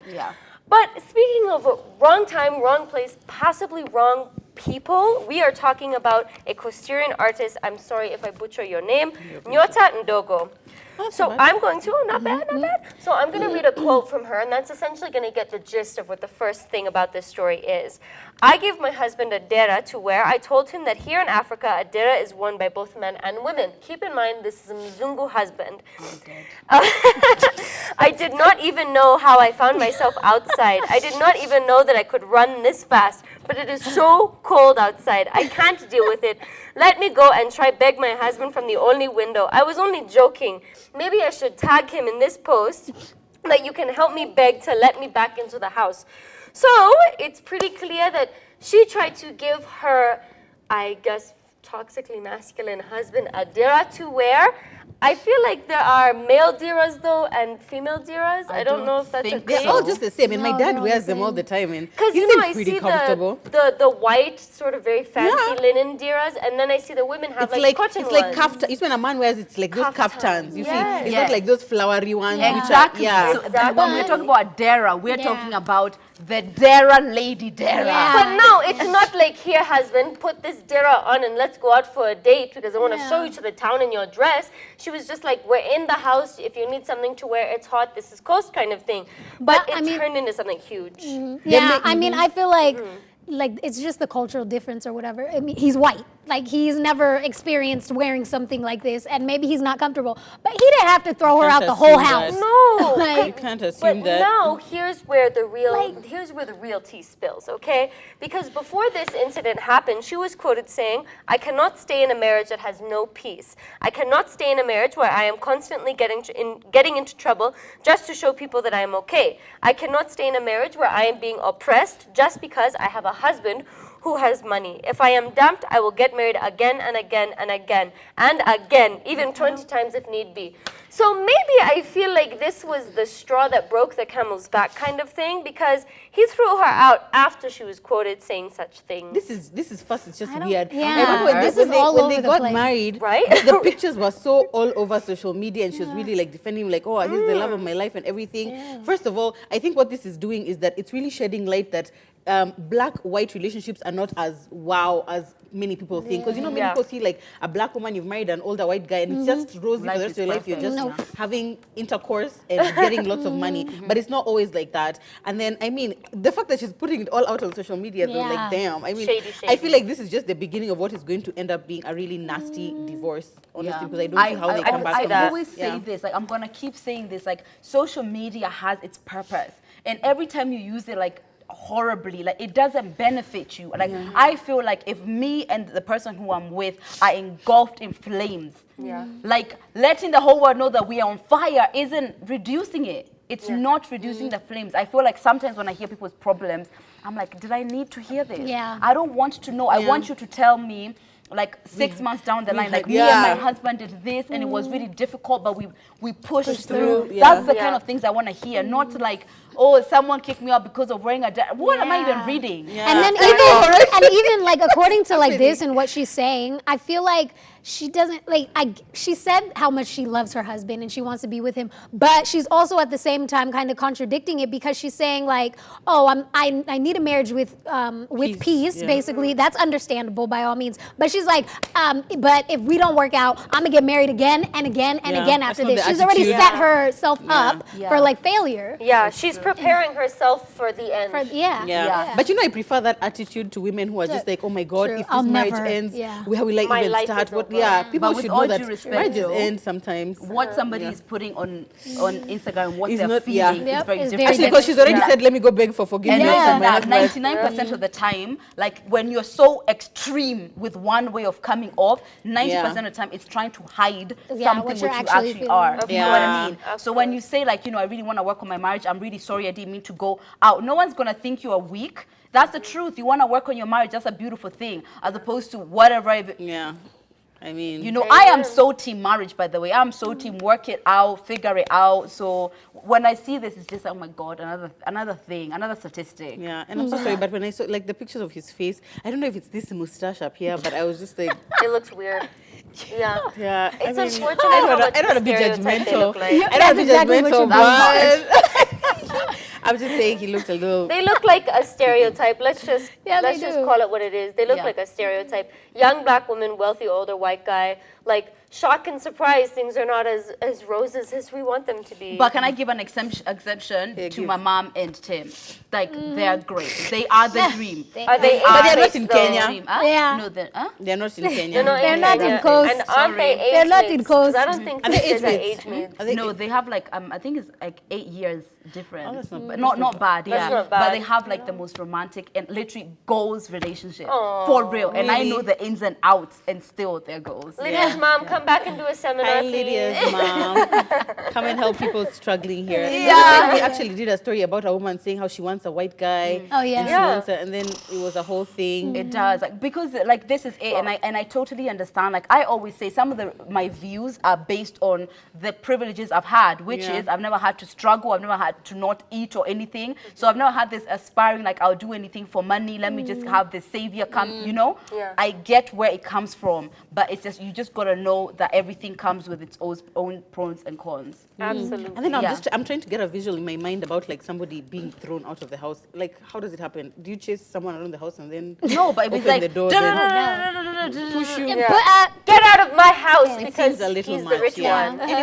Yeah. But speaking of wrong time, wrong place, possibly wrong people, we are talking about a Coastarian artist. I'm sorry if I butcher your name, Nyota Ndogo. So I'm going to, not bad, not bad. So I'm going to read a quote from her, and that's essentially going to get the gist of what the first thing about this story is. I gave my husband a dera to wear. I told him that here in Africa, a dera is worn by both men and women. Keep in mind, this is a Mzungu husband. I did not even know how I found myself outside. I did not even know that I could run this fast. But it is so cold outside. I can't deal with it. Let me go and try beg my husband from the only window. I was only joking. Maybe I should tag him in this post that you can help me beg to let me back into the house. So it's pretty clear that she tried to give her, I guess, toxically masculine husband a dera to wear. I feel like there are male diras though and female diras. I don't know if that's a thing. They're all just the same, and my dad wears them all the time, and because he you know seems I pretty see comfortable. the white sort of very fancy linen diras, and then I see the women have It's like cotton it's like ones. kaftan. It's when a man wears it's like those kaftans. You see, it's Yes. not like those flowery ones. Exactly. Which are, So when we're talking about dera, we're talking about the dera lady dera. But no, it's not like, here husband, put this dera on and let's go out for a date because I want to show you to the town in your dress. She was just like, we're in the house, if you need something to wear, it's hot, this is coast kind of thing. But it turned into something huge. Yeah, I mean, I feel like it's just the cultural difference or whatever. I mean, he's white. Like, he's never experienced wearing something like this, and maybe he's not comfortable. But he didn't have to throw her out the whole house. No, you can't assume but that. now here's where the real tea spills, okay? Because before this incident happened, she was quoted saying, "I cannot stay in a marriage that has no peace. I cannot stay in a marriage where I am constantly getting into trouble just to show people that I am okay. I cannot stay in a marriage where I am being oppressed just because I have a husband who has money. If I am dumped, I will get married again and again and again and again, even 20 times if need be." So maybe I feel like this was the straw that broke the camel's back kind of thing, because he threw her out after she was quoted saying such things. This is first. It's just weird. Yeah. I remember when they got married, right? The pictures were so all over social media, and she was really like defending him, like, oh, he's the love of my life and everything. Yeah. First of all, I think what this is doing is that it's really shedding light that black-white relationships are not as wow as many people think. Because, you know, many people see like a black woman, you've married an older white guy, and it's just rosy for the rest of your life. You're just having intercourse and getting lots of money. But it's not always like that. And then, I mean, the fact that she's putting it all out on social media, though, like, damn. I mean, shady. I feel like this is just the beginning of what is going to end up being a really nasty divorce, honestly, because I don't see how they come back from I this. always say this, like, I'm going to keep saying this, like, social media has its purpose. And every time you use it, like, horribly, like, it doesn't benefit you. Like, I feel like if me and the person who I'm with are engulfed in flames, like, letting the whole world know that we are on fire isn't reducing it. It's not reducing the flames. I feel like sometimes when I hear people's problems, I'm like, did I need to hear this? I don't want to know. I want you to tell me, like, 6 months down the line, like, me and my husband did this, and it was really difficult, but we pushed through. That's the kind of things I want to hear, not like, oh, someone kicked me out because of wearing a dress. What am I even reading? And then even like, according to like this and what she's saying, I feel like she doesn't like. She said how much she loves her husband and she wants to be with him, but she's also at the same time kind of contradicting it, because she's saying like, oh, I need a marriage with peace, basically. That's understandable by all means, but she's like, but if we don't work out, I'm gonna get married again and again and again after this. She's already set herself up for like failure. Yeah, she's preparing herself for the end. But you know, I prefer that attitude to women who are just like, oh my God, if this marriage ends, where will I even start? What? Yeah, people should know that marriages end sometimes. What somebody is putting on Instagram, what they're feeling is very different. Actually, because she's already said, let me go beg for forgiveness. And 99% of the time, like, when you're so extreme with one way of coming off, 90% of the time it's trying to hide something which you actually are. You know what I mean? So when you say, like, you know, I really want to work on my marriage, I'm really sorry I didn't mean to go out, no one's going to think you are weak. That's the truth. You want to work on your marriage, that's a beautiful thing, as opposed to whatever. I mean, you know, I am so team marriage, by the way. I'm so team work it out, figure it out. So when I see this, it's just, oh my God, another thing, another statistic. Yeah, and I'm so sorry, but when I saw like the pictures of his face, I don't know if it's this mustache up here, but I was just like, it looks weird. Yeah. It's unfortunate. I don't want to be judgmental. I don't want to be judgmental, but I'm just saying he looked a little. They look like a stereotype. Let's just Yeah, let's they just do. call it what it is. They look Yeah. like a stereotype. Young black woman, wealthy older white guy. Like shock and surprise, things are not as roses as we want them to be. But can I give an exception Yeah, to give. my mom and Tim? Like they're great. They are the dream. Are they? But they're not age-based in though? Kenya. Dream, huh? Yeah. No, huh? They're not in Kenya. They're not, They're not Kenya. in coast. And aren't they age They're not in mates? coast. 'Cause I don't think Are they sisters are age age mates? mates. Are they No, they have like I think it's like 8 years difference. Oh, that's not- But not bad, That's yeah. not But bad. they have like the most romantic and literally goals relationship for real. And I know the ins and outs, and still they're goals. Lydia's mom, come back and do a seminar, Hi, please. Lydia's mom. Come and help people struggling here. Yeah. We actually did a story about a woman saying how she wants a white guy. Oh, yeah. And, she Yeah. wants and then it was a whole thing. It does, like, because like this is it, and I totally understand. Like I always say, some of my views are based on the privileges I've had, which Yeah. is I've never had to struggle, I've never had to not eat or anything. So I've never had this aspiring like I'll do anything for money. Let me just have the savior come, you know. Yeah. I get where it comes from, but it's just you just gotta know that everything comes with its own pros and cons. Absolutely. And then Yeah. I'm trying to get a visual in my mind about like somebody being thrown out of the house. Like, how does it happen? Do you chase someone around the house and then No, but if it's open like the door, then push you? Yeah. But, Get out of my house It because seems a little he's much, the rich yeah. one.